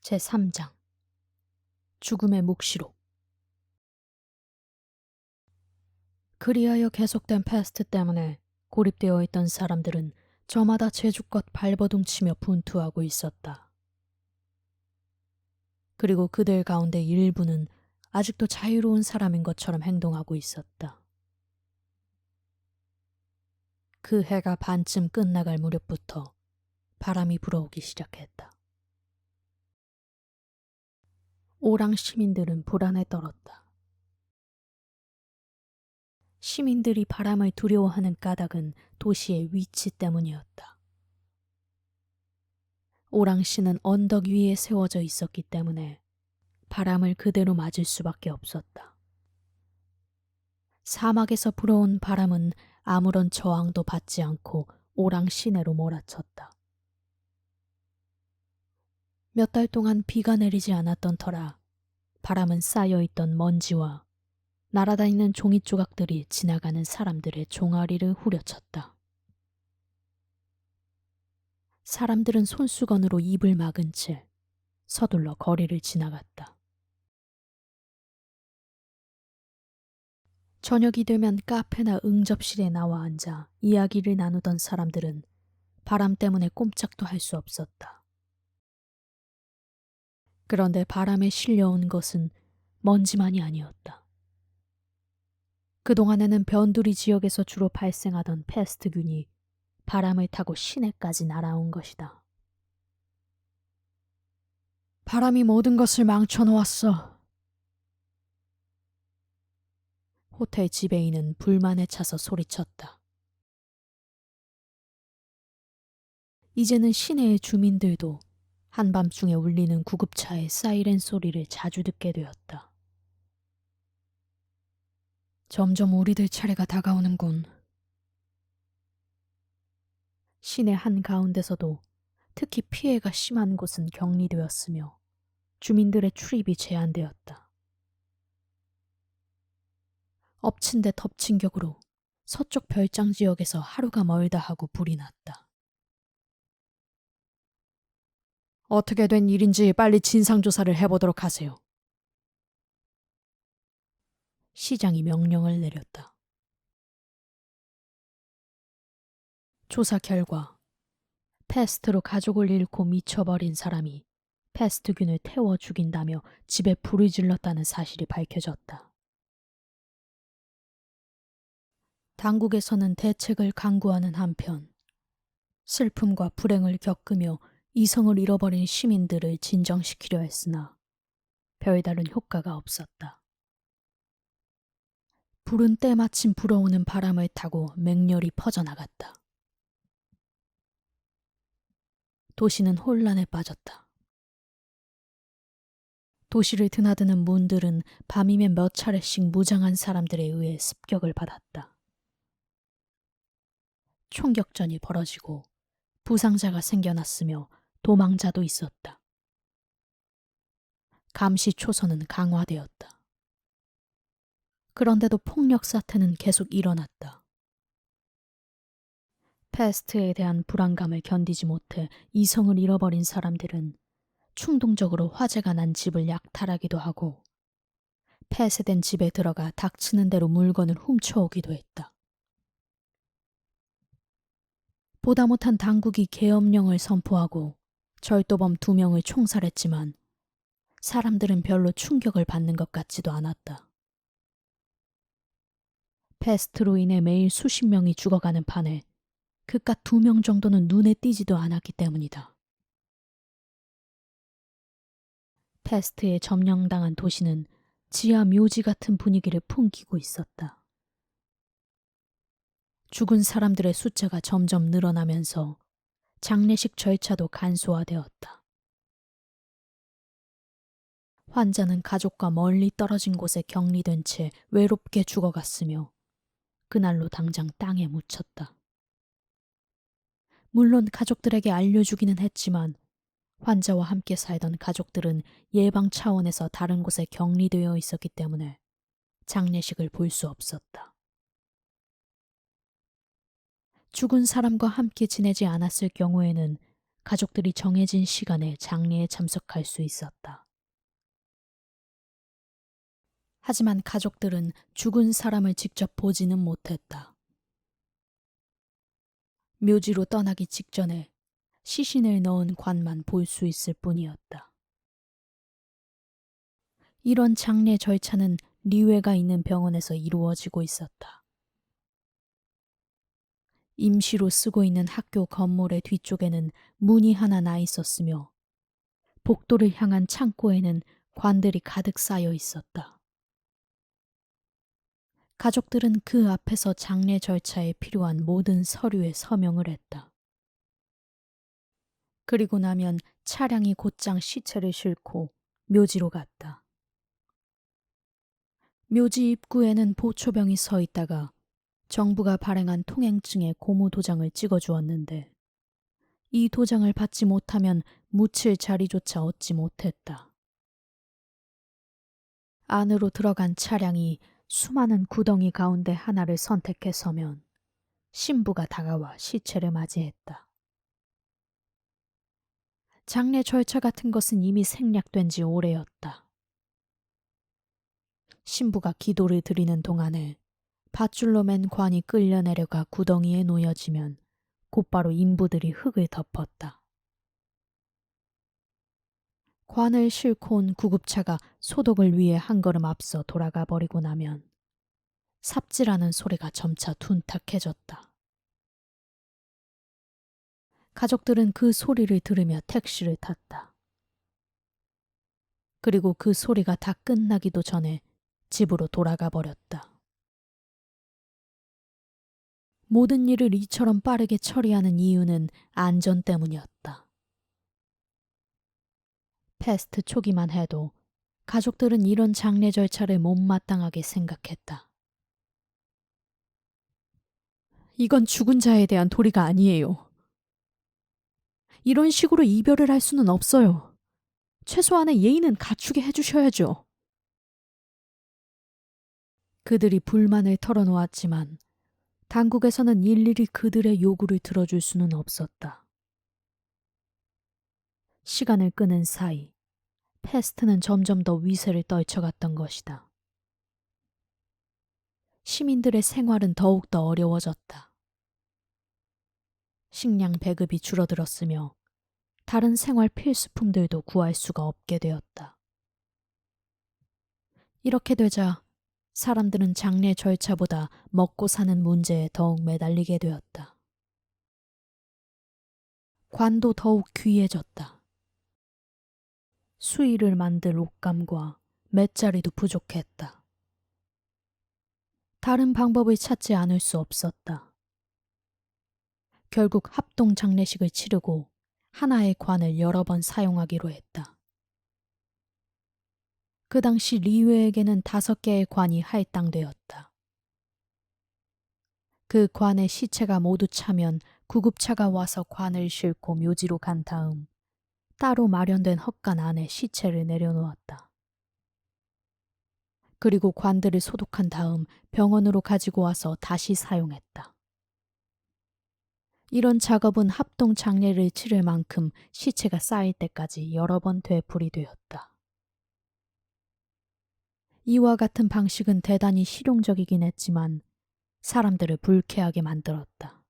제3장 죽음의 묵시록. 그리하여 계속된 패스트 때문에 고립되어 있던 사람들은 저마다 제주껏 발버둥치며 분투하고 있었다. 그리고 그들 가운데 일부는 아직도 자유로운 사람인 것처럼 행동하고 있었다. 그 해가 반쯤 끝나갈 무렵부터 바람이 불어오기 시작했다. 오랑 시민들은 불안에 떨었다. 시민들이 바람을 두려워하는 까닭은 도시의 위치 때문이었다. 오랑시는 언덕 위에 세워져 있었기 때문에 바람을 그대로 맞을 수밖에 없었다. 사막에서 불어온 바람은 아무런 저항도 받지 않고 오랑 시내로 몰아쳤다. 몇 달 동안 비가 내리지 않았던 터라 바람은 쌓여있던 먼지와 날아다니는 종이 조각들이 지나가는 사람들의 종아리를 후려쳤다. 사람들은 손수건으로 입을 막은 채 서둘러 거리를 지나갔다. 저녁이 되면 카페나 응접실에 나와 앉아 이야기를 나누던 사람들은 바람 때문에 꼼짝도 할 수 없었다. 그런데 바람에 실려온 것은 먼지만이 아니었다. 그동안에는 변두리 지역에서 주로 발생하던 패스트균이 바람을 타고 시내까지 날아온 것이다. 바람이 모든 것을 망쳐놓았어. 호텔 지배인은 불만에 차서 소리쳤다. 이제는 시내의 주민들도 한밤중에 울리는 구급차의 사이렌 소리를 자주 듣게 되었다. 점점 우리들 차례가 다가오는군. 시내 한가운데서도 특히 피해가 심한 곳은 격리되었으며 주민들의 출입이 제한되었다. 엎친 데 덮친 격으로 서쪽 별장 지역에서 하루가 멀다 하고 불이 났다. 어떻게 된 일인지 빨리 진상조사를 해보도록 하세요. 시장이 명령을 내렸다. 조사 결과 패스트로 가족을 잃고 미쳐버린 사람이 패스트균을 태워 죽인다며 집에 불을 질렀다는 사실이 밝혀졌다. 당국에서는 대책을 강구하는 한편 슬픔과 불행을 겪으며 이성을 잃어버린 시민들을 진정시키려 했으나 별다른 효과가 없었다. 불은 때마침 불어오는 바람을 타고 맹렬히 퍼져나갔다. 도시는 혼란에 빠졌다. 도시를 드나드는 문들은 밤이면 몇 차례씩 무장한 사람들에 의해 습격을 받았다. 총격전이 벌어지고 부상자가 생겨났으며 도망자도 있었다. 감시 초소는 강화되었다. 그런데도 폭력 사태는 계속 일어났다. 패스트에 대한 불안감을 견디지 못해 이성을 잃어버린 사람들은 충동적으로 화재가 난 집을 약탈하기도 하고 폐쇄된 집에 들어가 닥치는 대로 물건을 훔쳐오기도 했다. 보다 못한 당국이 계엄령을 선포하고 절도범 2명을 총살했지만 사람들은 별로 충격을 받는 것 같지도 않았다. 패스트로 인해 매일 수십 명이 죽어가는 판에 그깟 2명 정도는 눈에 띄지도 않았기 때문이다. 패스트에 점령당한 도시는 지하 묘지 같은 분위기를 풍기고 있었다. 죽은 사람들의 숫자가 점점 늘어나면서 장례식 절차도 간소화되었다. 환자는 가족과 멀리 떨어진 곳에 격리된 채 외롭게 죽어갔으며 그날로 당장 땅에 묻혔다. 물론 가족들에게 알려주기는 했지만 환자와 함께 살던 가족들은 예방 차원에서 다른 곳에 격리되어 있었기 때문에 장례식을 볼 수 없었다. 죽은 사람과 함께 지내지 않았을 경우에는 가족들이 정해진 시간에 장례에 참석할 수 있었다. 하지만 가족들은 죽은 사람을 직접 보지는 못했다. 묘지로 떠나기 직전에 시신을 넣은 관만 볼 수 있을 뿐이었다. 이런 장례 절차는 리웨가 있는 병원에서 이루어지고 있었다. 임시로 쓰고 있는 학교 건물의 뒤쪽에는 문이 하나 나 있었으며 복도를 향한 창고에는 관들이 가득 쌓여 있었다. 가족들은 그 앞에서 장례 절차에 필요한 모든 서류에 서명을 했다. 그리고 나면 차량이 곧장 시체를 싣고 묘지로 갔다. 묘지 입구에는 보초병이 서 있다가 정부가 발행한 통행증에 고무 도장을 찍어주었는데 이 도장을 받지 못하면 묻힐 자리조차 얻지 못했다. 안으로 들어간 차량이 수많은 구덩이 가운데 하나를 선택해 서면 신부가 다가와 시체를 맞이했다. 장례 절차 같은 것은 이미 생략된 지 오래였다. 신부가 기도를 드리는 동안에 밧줄로 맨 관이 끌려 내려가 구덩이에 놓여지면 곧바로 인부들이 흙을 덮었다. 관을 싣고 온 구급차가 소독을 위해 한 걸음 앞서 돌아가 버리고 나면 삽질하는 소리가 점차 둔탁해졌다. 가족들은 그 소리를 들으며 택시를 탔다. 그리고 그 소리가 다 끝나기도 전에 집으로 돌아가 버렸다. 모든 일을 이처럼 빠르게 처리하는 이유는 안전 때문이었다. 패스트 초기만 해도 가족들은 이런 장례 절차를 못마땅하게 생각했다. 이건 죽은 자에 대한 도리가 아니에요. 이런 식으로 이별을 할 수는 없어요. 최소한의 예의는 갖추게 해주셔야죠. 그들이 불만을 털어놓았지만 당국에서는 일일이 그들의 요구를 들어줄 수는 없었다. 시간을 끄는 사이 패스트는 점점 더 위세를 떨쳐갔던 것이다. 시민들의 생활은 더욱더 어려워졌다. 식량 배급이 줄어들었으며 다른 생활 필수품들도 구할 수가 없게 되었다. 이렇게 되자 사람들은 장례 절차보다 먹고 사는 문제에 더욱 매달리게 되었다. 관도 더욱 귀해졌다. 수의를 만들 옷감과 맷자리도 부족했다. 다른 방법을 찾지 않을 수 없었다. 결국 합동 장례식을 치르고 하나의 관을 여러 번 사용하기로 했다. 그 당시 리웨에게는 5개의 관이 할당되었다. 그 관의 시체가 모두 차면 구급차가 와서 관을 싣고 묘지로 간 다음 따로 마련된 헛간 안에 시체를 내려놓았다. 그리고 관들을 소독한 다음 병원으로 가지고 와서 다시 사용했다. 이런 작업은 합동 장례를 치를 만큼 시체가 쌓일 때까지 여러 번 되풀이 되었다. 이와 같은 방식은 대단히 실용적이긴 했지만 사람들을 불쾌하게 만들었다.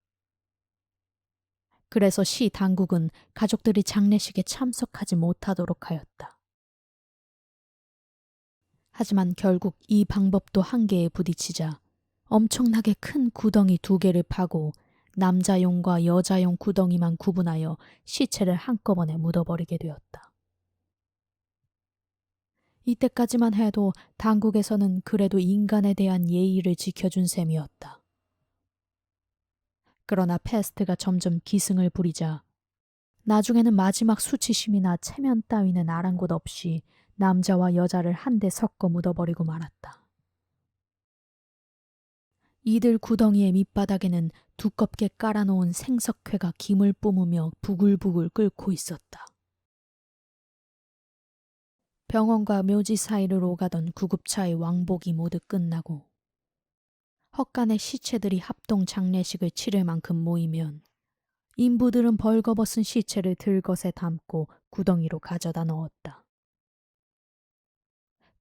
그래서 시 당국은 가족들이 장례식에 참석하지 못하도록 하였다. 하지만 결국 이 방법도 한계에 부딪히자 엄청나게 큰 구덩이 2개를 파고 남자용과 여자용 구덩이만 구분하여 시체를 한꺼번에 묻어버리게 되었다. 이때까지만 해도 당국에서는 그래도 인간에 대한 예의를 지켜준 셈이었다. 그러나 패스트가 점점 기승을 부리자 나중에는 마지막 수치심이나 체면 따위는 아랑곳 없이 남자와 여자를 한데 섞어 묻어버리고 말았다. 이들 구덩이의 밑바닥에는 두껍게 깔아놓은 생석회가 김을 뿜으며 부글부글 끓고 있었다. 병원과 묘지 사이를 오가던 구급차의 왕복이 모두 끝나고 헛간에 시체들이 합동 장례식을 치를 만큼 모이면 인부들은 벌거벗은 시체를 들것에 담고 구덩이로 가져다 넣었다.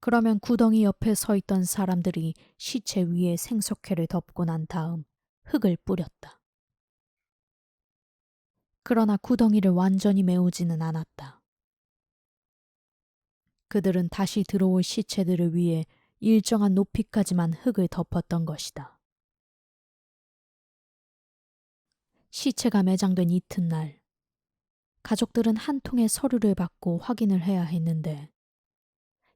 그러면 구덩이 옆에 서 있던 사람들이 시체 위에 생석회를 덮고 난 다음 흙을 뿌렸다. 그러나 구덩이를 완전히 메우지는 않았다. 그들은 다시 들어올 시체들을 위해 일정한 높이까지만 흙을 덮었던 것이다. 시체가 매장된 이튿날, 가족들은 한 통의 서류를 받고 확인을 해야 했는데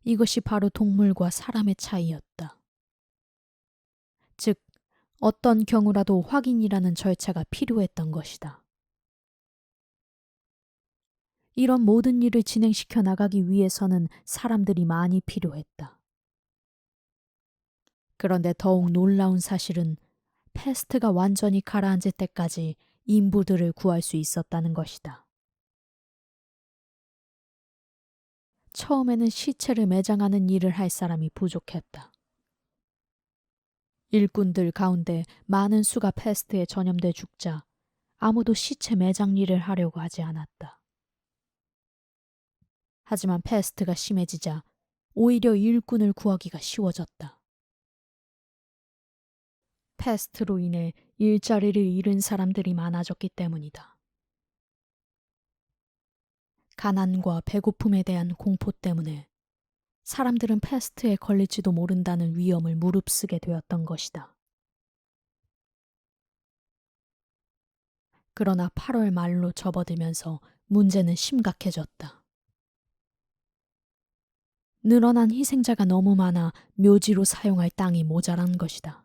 이것이 바로 동물과 사람의 차이였다. 즉, 어떤 경우라도 확인이라는 절차가 필요했던 것이다. 이런 모든 일을 진행시켜 나가기 위해서는 사람들이 많이 필요했다. 그런데 더욱 놀라운 사실은 패스트가 완전히 가라앉을 때까지 인부들을 구할 수 있었다는 것이다. 처음에는 시체를 매장하는 일을 할 사람이 부족했다. 일꾼들 가운데 많은 수가 패스트에 전염돼 죽자 아무도 시체 매장 일을 하려고 하지 않았다. 하지만 패스트가 심해지자 오히려 일꾼을 구하기가 쉬워졌다. 패스트로 인해 일자리를 잃은 사람들이 많아졌기 때문이다. 가난과 배고픔에 대한 공포 때문에 사람들은 패스트에 걸릴지도 모른다는 위험을 무릅쓰게 되었던 것이다. 그러나 8월 말로 접어들면서 문제는 심각해졌다. 늘어난 희생자가 너무 많아 묘지로 사용할 땅이 모자란 것이다.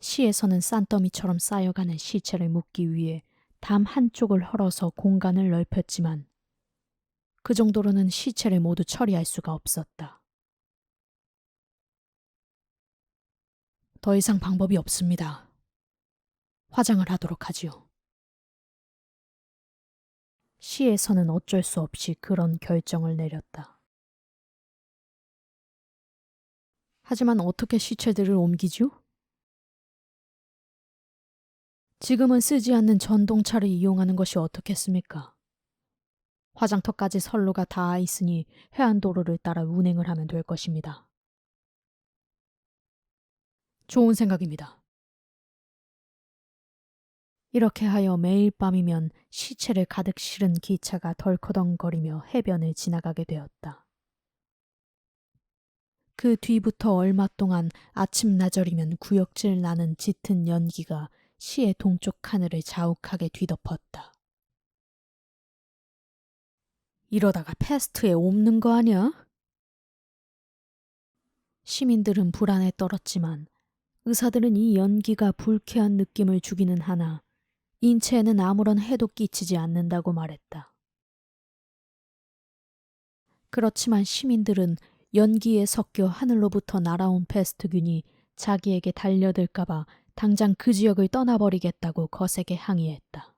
시에서는 싼더미처럼 쌓여가는 시체를 묻기 위해 담 한쪽을 헐어서 공간을 넓혔지만 그 정도로는 시체를 모두 처리할 수가 없었다. 더 이상 방법이 없습니다. 화장을 하도록 하지요. 시에서는 어쩔 수 없이 그런 결정을 내렸다. 하지만 어떻게 시체들을 옮기죠? 지금은 쓰지 않는 전동차를 이용하는 것이 어떻겠습니까? 화장터까지 선로가 닿아 있으니 해안도로를 따라 운행을 하면 될 것입니다. 좋은 생각입니다. 이렇게 하여 매일 밤이면 시체를 가득 실은 기차가 덜커덩거리며 해변을 지나가게 되었다. 그 뒤부터 얼마 동안 아침나절이면 구역질 나는 짙은 연기가 시의 동쪽 하늘을 자욱하게 뒤덮었다. 이러다가 패스트에 옮는 거 아니야? 시민들은 불안에 떨었지만 의사들은 이 연기가 불쾌한 느낌을 주기는 하나 인체에는 아무런 해도 끼치지 않는다고 말했다. 그렇지만 시민들은 연기에 섞여 하늘로부터 날아온 패스트균이 자기에게 달려들까봐 당장 그 지역을 떠나버리겠다고 거세게 항의했다.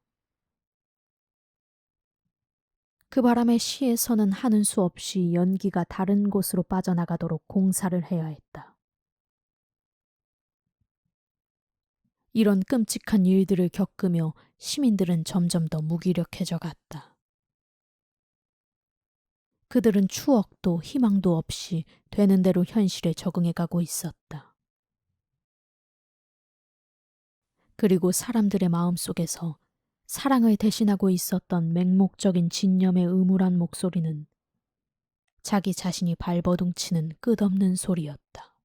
그 바람에 시에서는 하는 수 없이 연기가 다른 곳으로 빠져나가도록 공사를 해야 했다. 이런 끔찍한 일들을 겪으며 시민들은 점점 더 무기력해져 갔다. 그들은 추억도 희망도 없이 되는 대로 현실에 적응해 가고 있었다. 그리고 사람들의 마음속에서 사랑을 대신하고 있었던 맹목적인 진념의 음울한 목소리는 자기 자신이 발버둥치는 끝없는 소리였다.